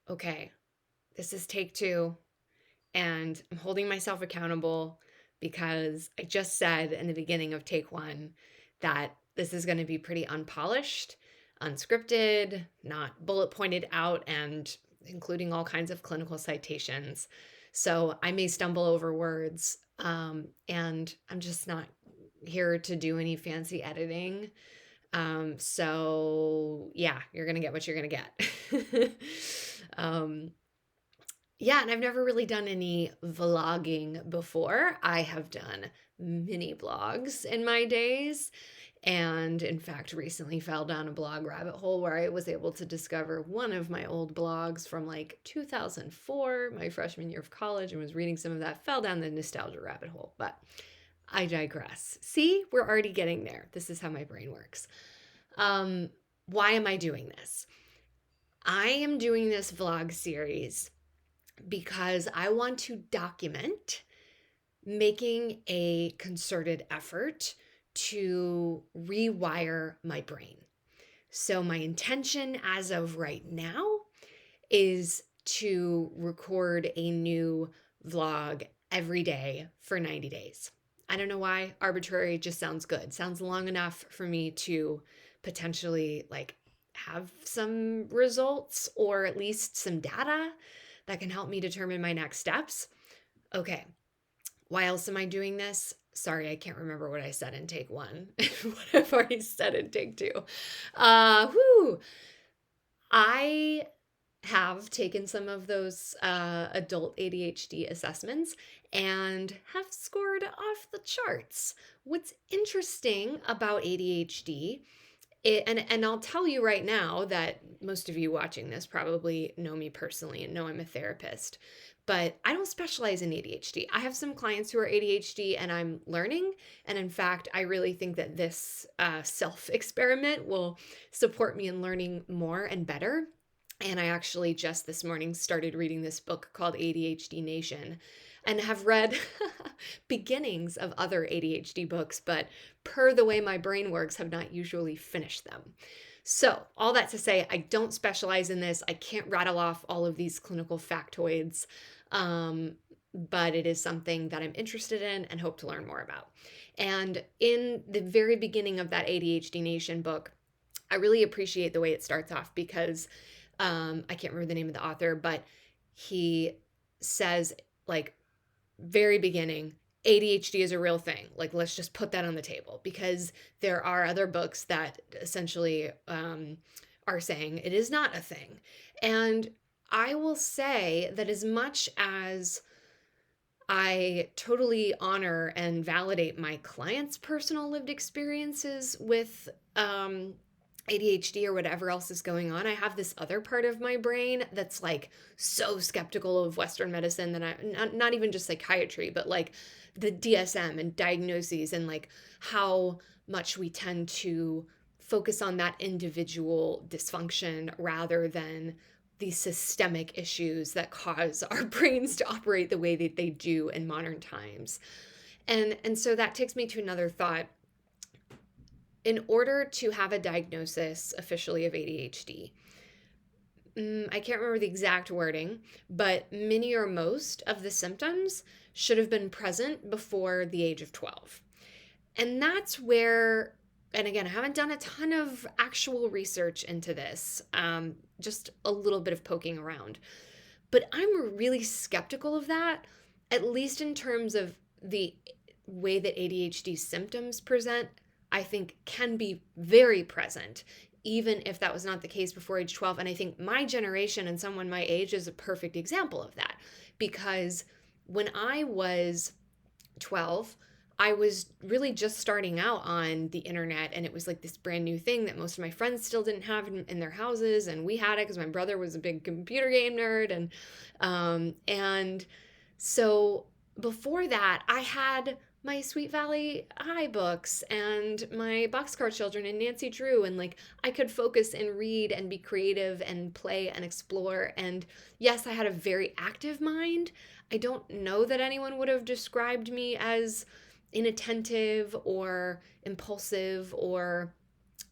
okay, this is take two, and I'm holding myself accountable because I just said in the beginning of take one that this is going to be pretty unpolished, unscripted, not bullet pointed out, and including all kinds of clinical citations. So I may stumble over words, and I'm just not here to do any fancy editing. So yeah, you're gonna get what you're gonna get. um, yeah, and I've never really done any vlogging before. I have done mini blogs in my days, and in fact, recently fell down a blog rabbit hole where I was able to discover one of my old blogs from like 2004, my freshman year of college, and was reading some of that, fell down the nostalgia rabbit hole. But I digress. See, we're already getting there. This is how my brain works. Um, why am I doing this? I am doing this vlog series because I want to document making a concerted effort to rewire my brain. So, my intention as of right now is to record a new vlog every day for 90 days. I don't know why. Arbitrary just sounds good. Sounds long enough for me to potentially like have some results or at least some data that can help me determine my next steps. Okay, why else am I doing this? Sorry, I can't remember what I said in take one. What I've already said in take two. Whoo. I have taken some of those adult ADHD assessments and have scored off the charts. What's interesting about ADHD, and I'll tell you right now that most of you watching this probably know me personally and know I'm a therapist, but I don't specialize in ADHD. I have some clients who are ADHD and I'm learning. And in fact, I really think that this self experiment will support me in learning more and better. And I actually just this morning started reading this book called Adhd Nation and have read beginnings of other ADHD books, but per the way my brain works, have not usually finished them. So, all that to say, I don't specialize in this. I can't rattle off all of these clinical factoids, but it is something that I'm interested in and hope to learn more about. And in the very beginning of that Adhd Nation book, I really appreciate the way it starts off because I can't remember the name of the author, but he says, like, very beginning, ADHD is a real thing. Like, let's just put that on the table because there are other books that essentially are saying it is not a thing. And I will say that as much as I totally honor and validate my clients' personal lived experiences with ADHD or whatever else is going on, I have this other part of my brain that's like so skeptical of Western medicine that not even just psychiatry, but like the DSM and diagnoses and like how much we tend to focus on that individual dysfunction rather than the systemic issues that cause our brains to operate the way that they do in modern times. And so that takes me to another thought. In order to have a diagnosis officially of ADHD, I can't remember the exact wording, but many or most of the symptoms should have been present before the age of 12. And that's where, and again, I haven't done a ton of actual research into this, just a little bit of poking around. But I'm really skeptical of that, at least in terms of the way that ADHD symptoms present, I think can be very present, even if that was not the case before age 12. And I think my generation and someone my age is a perfect example of that. Because when I was 12, I was really just starting out on the internet, and it was like this brand new thing that most of my friends still didn't have in their houses, and we had it because my brother was a big computer game nerd, and so before that, I had my Sweet Valley High books and my Boxcar Children and Nancy Drew, and like I could focus and read and be creative and play and explore. And yes, I had a very active mind. I don't know that anyone would have described me as inattentive or impulsive or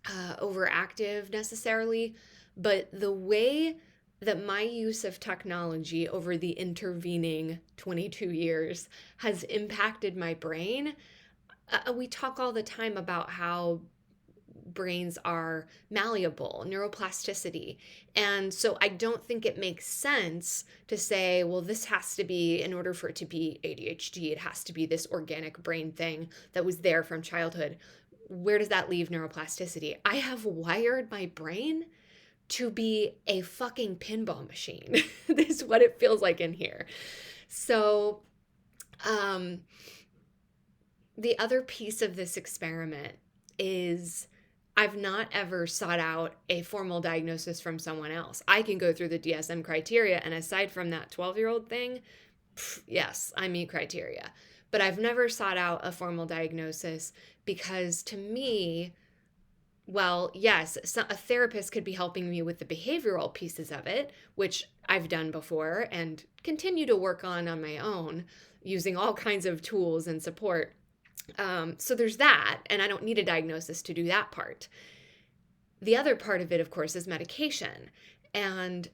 overactive necessarily, but the way that my use of technology over the intervening 22 years has impacted my brain. We talk all the time about how brains are malleable, neuroplasticity. And so I don't think it makes sense to say, well, this has to be, in order for it to be ADHD, it has to be this organic brain thing that was there from childhood. Where does that leave neuroplasticity? I have wired my brain to be a fucking pinball machine. This is what it feels like in here. So, the other piece of this experiment is I've not ever sought out a formal diagnosis from someone else. I can go through the DSM criteria, and aside from that 12-year-old thing, yes, I meet criteria. But I've never sought out a formal diagnosis because, to me, well, yes, a therapist could be helping me with the behavioral pieces of it, which I've done before and continue to work on my own using all kinds of tools and support. So there's that, and I don't need a diagnosis to do that part. The other part of it, of course, is medication. And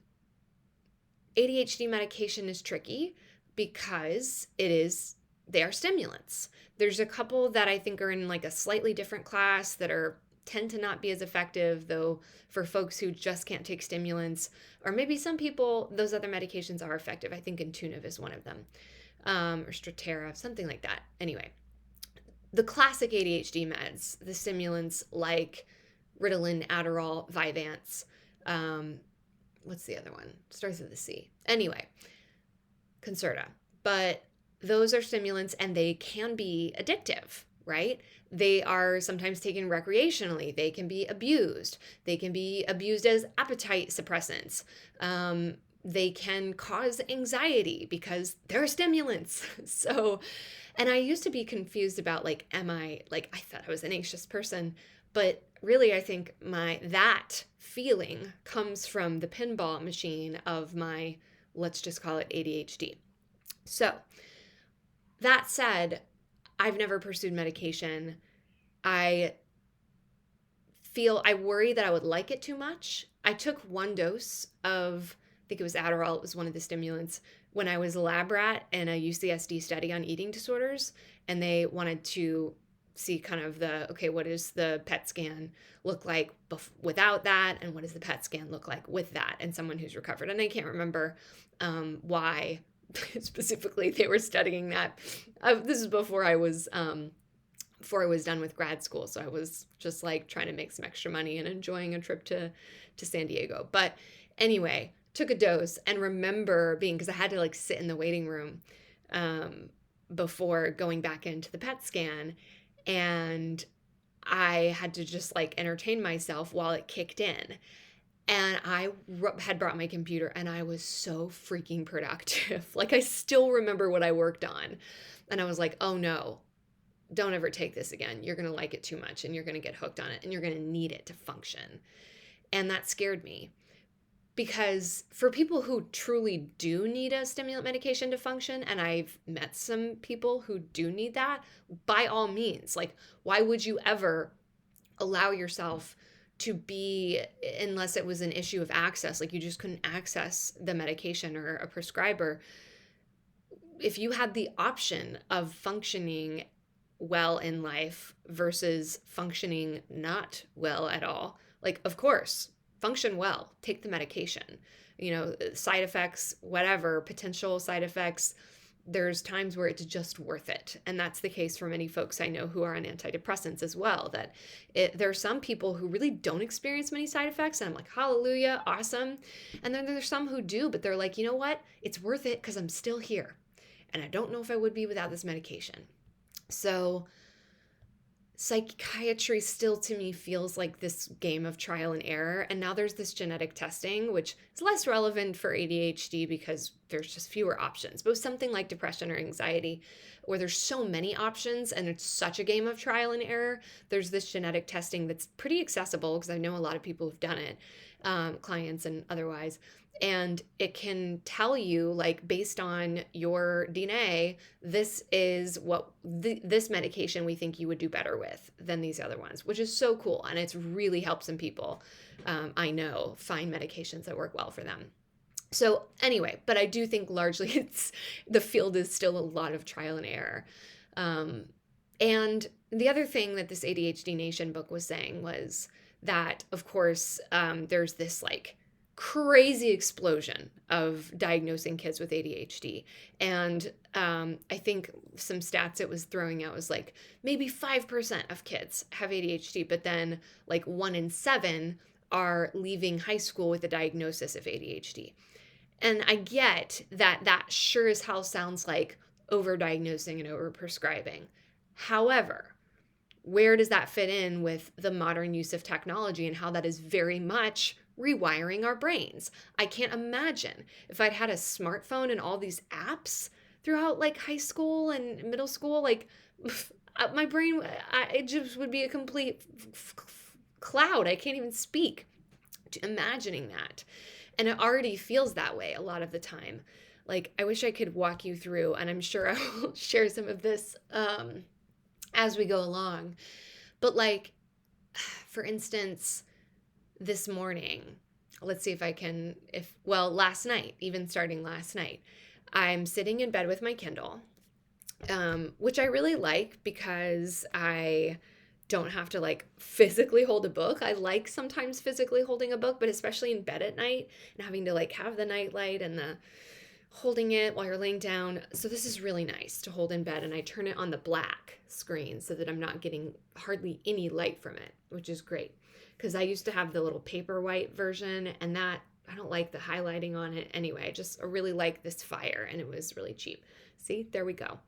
ADHD medication is tricky because they are stimulants. There's a couple that I think are in like a slightly different class that tend to not be as effective, though, for folks who just can't take stimulants, or maybe some people, those other medications are effective. I think Intuitive is one of them, or Strattera, something like that. Anyway, the classic ADHD meds, the stimulants like Ritalin, Adderall, Vyvanse, what's the other one? Starts with a C. Anyway, Concerta. But those are stimulants and they can be addictive, right? They are sometimes taken recreationally. They can be abused. They can be abused as appetite suppressants. They can cause anxiety because they're stimulants. So, and I used to be confused about I thought I was an anxious person, but really I think that feeling comes from the pinball machine of my, let's just call it ADHD. So that said, I've never pursued medication. I worry that I would like it too much. I took one dose of, I think it was Adderall, it was one of the stimulants, when I was a lab rat in a UCSD study on eating disorders, and they wanted to see kind of what does the PET scan look like without that, and what does the PET scan look like with that, and someone who's recovered. And I can't remember why specifically they were studying that. This is before I was done with grad school, so I was just trying to make some extra money and enjoying a trip to San Diego. But anyway, took a dose and remember because I had to sit in the waiting room before going back into the PET scan, and I had to just entertain myself while it kicked in. And I had brought my computer, and I was so freaking productive. I still remember what I worked on. And I was like, oh no, don't ever take this again. You're going to like it too much, and you're going to get hooked on it, and you're going to need it to function. And that scared me. Because for people who truly do need a stimulant medication to function, and I've met some people who do need that, by all means, why would you ever allow yourself to be, unless it was an issue of access, you just couldn't access the medication or a prescriber. If you had the option of functioning well in life versus functioning not well at all, of course, function well, take the medication. Side effects, whatever, potential side effects, there's times where it's just worth it. And that's the case for many folks I know who are on antidepressants as well, that there are some people who really don't experience many side effects. And I'm like, hallelujah, awesome. And then there's some who do, but they're like, you know what? It's worth it because I'm still here. And I don't know if I would be without this medication. So psychiatry still to me feels like this game of trial and error. And now there's this genetic testing, which is less relevant for ADHD because there's just fewer options. But with something like depression or anxiety, where there's so many options and it's such a game of trial and error, there's this genetic testing that's pretty accessible because I know a lot of people who've done it, clients and otherwise. And it can tell you, based on your DNA, this is what this medication we think you would do better with than these other ones, which is so cool. And it's really helped some people, I know, find medications that work well for them. So anyway, but I do think largely the field is still a lot of trial and error. And the other thing that this ADHD Nation book was saying was that, of course, there's this like crazy explosion of diagnosing kids with ADHD. And I think some stats it was throwing out was like maybe 5% of kids have ADHD, but then like 1 in 7 are leaving high school with a diagnosis of ADHD. And I get that that sure as hell sounds like overdiagnosing and overprescribing. However, where does that fit in with the modern use of technology and how that is very much rewiring our brains? I can't imagine if I'd had a smartphone and all these apps throughout like high school and middle school, like my brain, it just would be a complete cloud. I can't even speak to imagining that. And it already feels that way a lot of the time. Like, I wish I could walk you through, and I'm sure I will share some of this as we go along. But like, for instance, this morning, let's see if I can, last night, even starting last night, I'm sitting in bed with my Kindle, which I really like because I don't have to like physically hold a book. I like sometimes physically holding a book, but especially in bed at night and having to like have the night light and the holding it while you're laying down. So this is really nice to hold in bed, and I turn it on the black screen so that I'm not getting hardly any light from it, which is great. Because I used to have the little paper white version, and that I don't like the highlighting on it anyway. I really like this fire, and it was really cheap. See, there we go.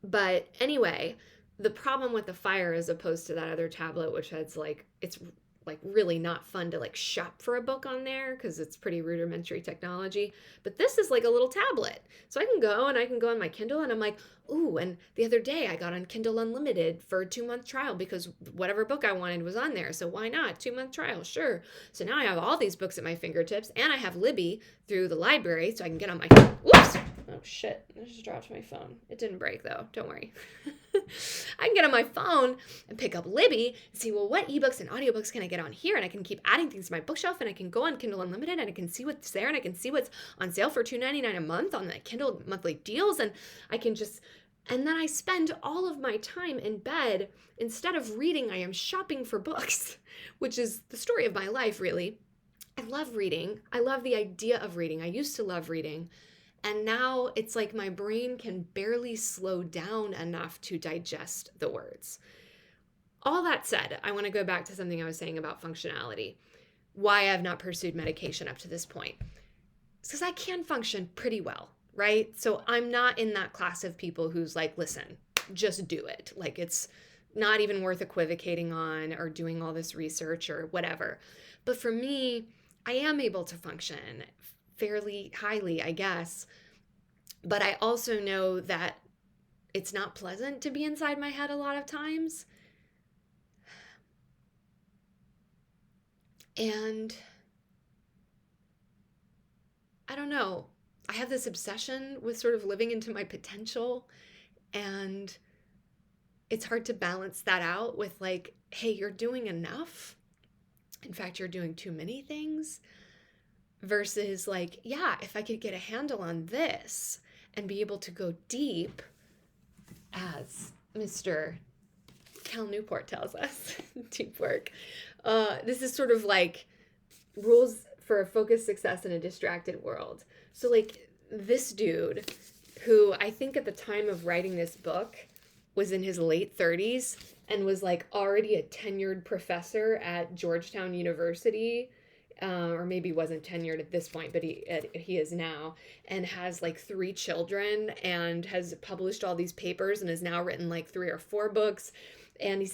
But anyway, the problem with the Fire as opposed to that other tablet, which has like, it's like really not fun to like shop for a book on there because it's pretty rudimentary technology. But this is like a little tablet. So I can go on my Kindle, and I'm like, ooh, and the other day I got on Kindle Unlimited for a 2-month trial because whatever book I wanted was on there. So why not? 2-month trial, sure. So now I have all these books at my fingertips, and I have Libby through the library so I can get on my, whoops. Oh shit, I just dropped my phone. It didn't break though, don't worry. I can get on my phone and pick up Libby and see, well, what ebooks and audiobooks can I get on here? And I can keep adding things to my bookshelf, and I can go on Kindle Unlimited, and I can see what's there, and I can see what's on sale for $2.99 a month on the Kindle monthly deals. And I can and then I spend all of my time in bed. Instead of reading, I am shopping for books, which is the story of my life, really. I love reading. I love the idea of reading. I used to love reading. And now it's like my brain can barely slow down enough to digest the words. All that said, I want to go back to something I was saying about functionality. Why I've not pursued medication up to this point. It's because I can function pretty well, right? So I'm not in that class of people who's like, listen, just do it. Like, it's not even worth equivocating on or doing all this research or whatever. But for me, I am able to function fairly highly, I guess. But I also know that it's not pleasant to be inside my head a lot of times. And I don't know. I have this obsession with sort of living into my potential, and it's hard to balance that out with like, hey, you're doing enough. In fact, you're doing too many things. Versus like, yeah, if I could get a handle on this and be able to go deep, as Mr. Cal Newport tells us, deep work. This is sort of like rules for a focused success in a distracted world. So like this dude, who I think at the time of writing this book was in his late 30s and was like already a tenured professor at Georgetown University, or maybe wasn't tenured at this point, but he is now, and has like 3 children and has published all these papers and has now written like 3 or 4 books. And he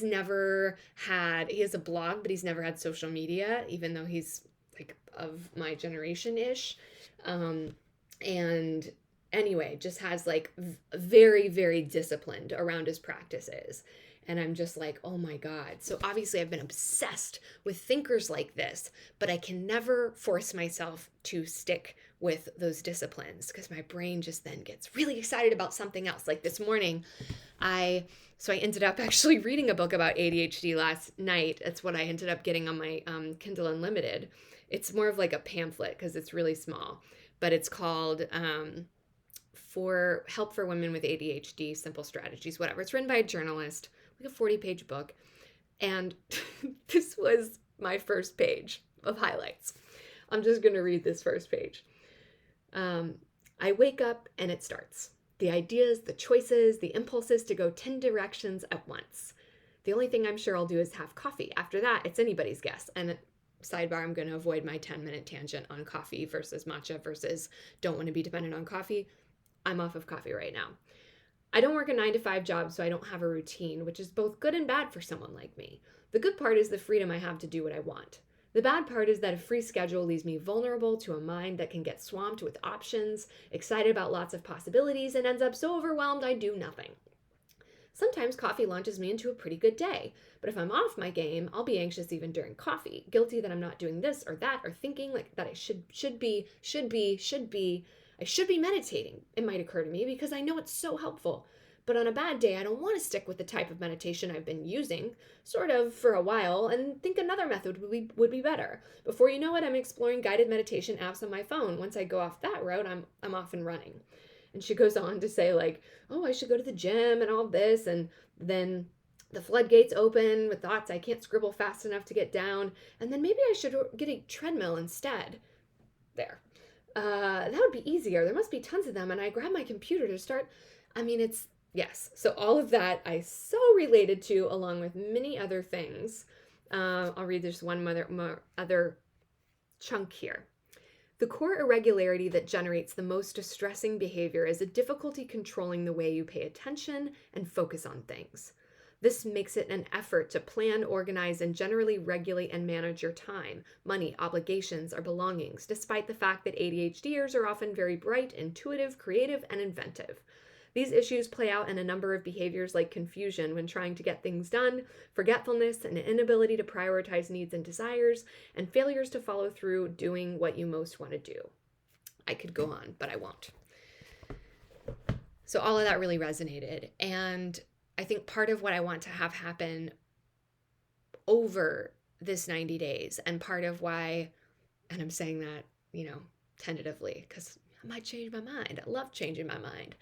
has a blog, but he's never had social media, even though he's like of my generation-ish. And anyway, just has like very, very disciplined around his practices. And I'm just like, oh my God. So obviously I've been obsessed with thinkers like this, but I can never force myself to stick with those disciplines because my brain just then gets really excited about something else. Like this morning, I ended up actually reading a book about ADHD last night. That's what I ended up getting on my Kindle Unlimited. It's more of like a pamphlet because it's really small, but it's called For Help for Women with ADHD, Simple Strategies, whatever. It's written by a journalist, like a 40-page book. And this was my first page of highlights. I'm just going to read this first page. I wake up and it starts. The ideas, the choices, the impulses to go 10 directions at once. The only thing I'm sure I'll do is have coffee. After that, it's anybody's guess. And sidebar, I'm going to avoid my 10-minute tangent on coffee versus matcha versus don't want to be dependent on coffee. I'm off of coffee right now. I don't work a 9-to-5 job, so I don't have a routine, which is both good and bad for someone like me. The good part is the freedom I have to do what I want. The bad part is that a free schedule leaves me vulnerable to a mind that can get swamped with options, excited about lots of possibilities, and ends up so overwhelmed I do nothing. Sometimes coffee launches me into a pretty good day, but if I'm off my game, I'll be anxious even during coffee, guilty that I'm not doing this or that, or thinking like that I should be meditating, it might occur to me, because I know it's so helpful. But on a bad day, I don't want to stick with the type of meditation I've been using, sort of, for a while, and think another method would be better. Before you know it, I'm exploring guided meditation apps on my phone. Once I go off that road, I'm off and running. And she goes on to say, like, oh, I should go to the gym and all this, and then the floodgates open with thoughts I can't scribble fast enough to get down, and then maybe I should get a treadmill instead. There. That would be easier. There must be tons of them, and I grab my computer to start. Yes. So all of that I so related to, along with many other things. I'll read this one other chunk here. The core irregularity that generates the most distressing behavior is a difficulty controlling the way you pay attention and focus on things. This makes it an effort to plan, organize, and generally regulate and manage your time, money, obligations, or belongings, despite the fact that ADHDers are often very bright, intuitive, creative, and inventive. These issues play out in a number of behaviors like confusion when trying to get things done, forgetfulness, an inability to prioritize needs and desires, and failures to follow through doing what you most want to do. I could go on, but I won't. So all of that really resonated. And I think part of what I want to have happen over this 90 days, and part of why, and I'm saying that, tentatively, because I might change my mind. I love changing my mind,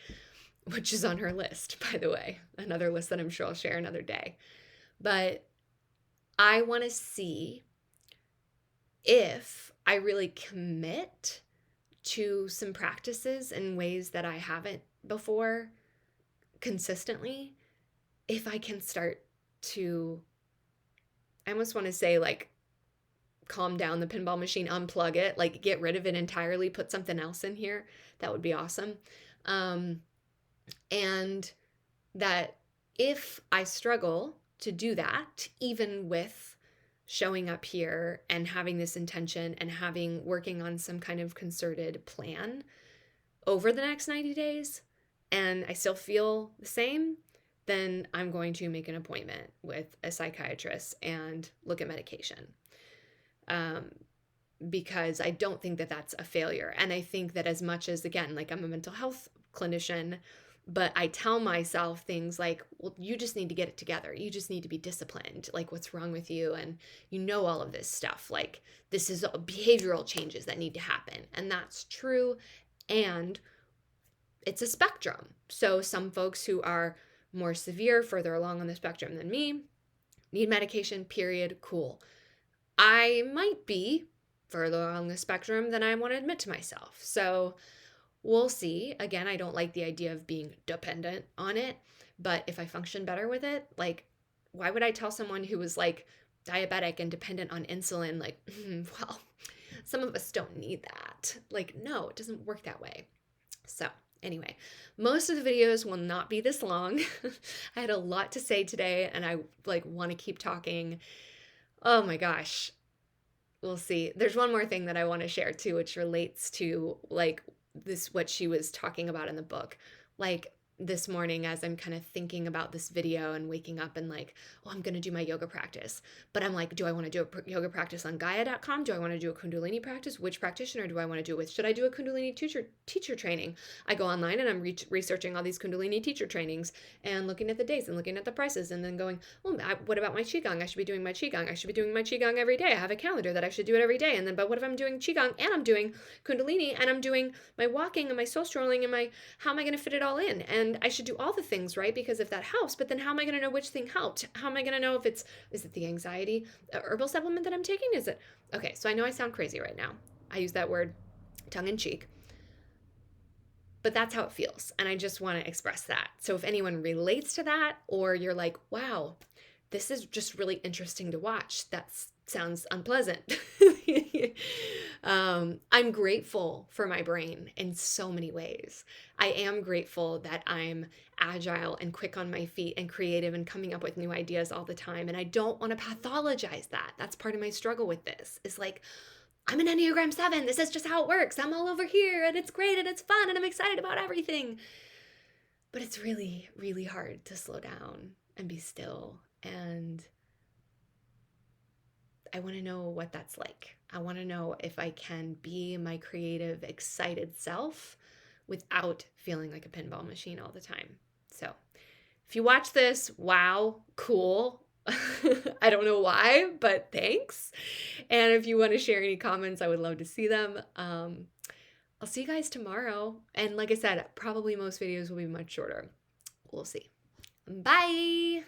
which is on her list, by the way, another list that I'm sure I'll share another day. But I want to see if I really commit to some practices in ways that I haven't before consistently, if I can start to, I almost want to say, like, calm down the pinball machine, unplug it, like get rid of it entirely, put something else in here. That would be awesome. And that if I struggle to do that, even with showing up here and having this intention and working on some kind of concerted plan over the next 90 days, and I still feel the same, then I'm going to make an appointment with a psychiatrist and look at medication. Because I don't think that that's a failure. And I think that as much as, again, like, I'm a mental health clinician, but I tell myself things like, well, you just need to get it together. You just need to be disciplined. Like, what's wrong with you? And all of this stuff. Like, this is behavioral changes that need to happen. And that's true. And it's a spectrum. So some folks who are more severe, further along on the spectrum than me, need medication, period, cool. I might be further along the spectrum than I want to admit to myself. So we'll see. Again, I don't like the idea of being dependent on it, but if I function better with it, like, why would I tell someone who was like diabetic and dependent on insulin, like, well, some of us don't need that. Like, no, it doesn't work that way. So anyway, most of the videos will not be this long. I had a lot to say today, and I want to keep talking. Oh my gosh. We'll see. There's one more thing that I want to share too, which relates to what she was talking about in the book. Like, this morning as I'm kind of thinking about this video and waking up and like, oh, I'm going to do my yoga practice. But I'm like, do I want to do a yoga practice on Gaia.com? Do I want to do a Kundalini practice? Which practitioner do I want to do it with? Should I do a Kundalini teacher training? I go online and I'm researching all these Kundalini teacher trainings and looking at the dates and looking at the prices and then going, oh, what about my Qigong? I should be doing my Qigong. I should be doing my Qigong every day. I have a calendar that I should do it every day. And then, but what if I'm doing Qigong and I'm doing Kundalini and I'm doing my walking and my soul strolling and how am I going to fit it all in? And I should do all the things, right? Because if that helps, but then how am I going to know which thing helped? How am I going to know if is it the anxiety herbal supplement that I'm taking? Is it? Okay, so I know I sound crazy right now. I use that word tongue in cheek, but that's how it feels. And I just want to express that. So if anyone relates to that, or you're like, wow, this is just really interesting to watch, that sounds unpleasant. I'm grateful for my brain in so many ways. I am grateful that I'm agile and quick on my feet and creative and coming up with new ideas all the time. And I don't want to pathologize that. That's part of my struggle with this. It's like, I'm an Enneagram 7. This is just how it works. I'm all over here and it's great and it's fun and I'm excited about everything. But it's really, really hard to slow down and be still. And I want to know what that's like. I want to know if I can be my creative, excited self without feeling like a pinball machine all the time. So if you watch this, wow, cool. I don't know why, but thanks. And if you want to share any comments, I would love to see them. I'll see you guys tomorrow. And like I said, probably most videos will be much shorter. We'll see. Bye.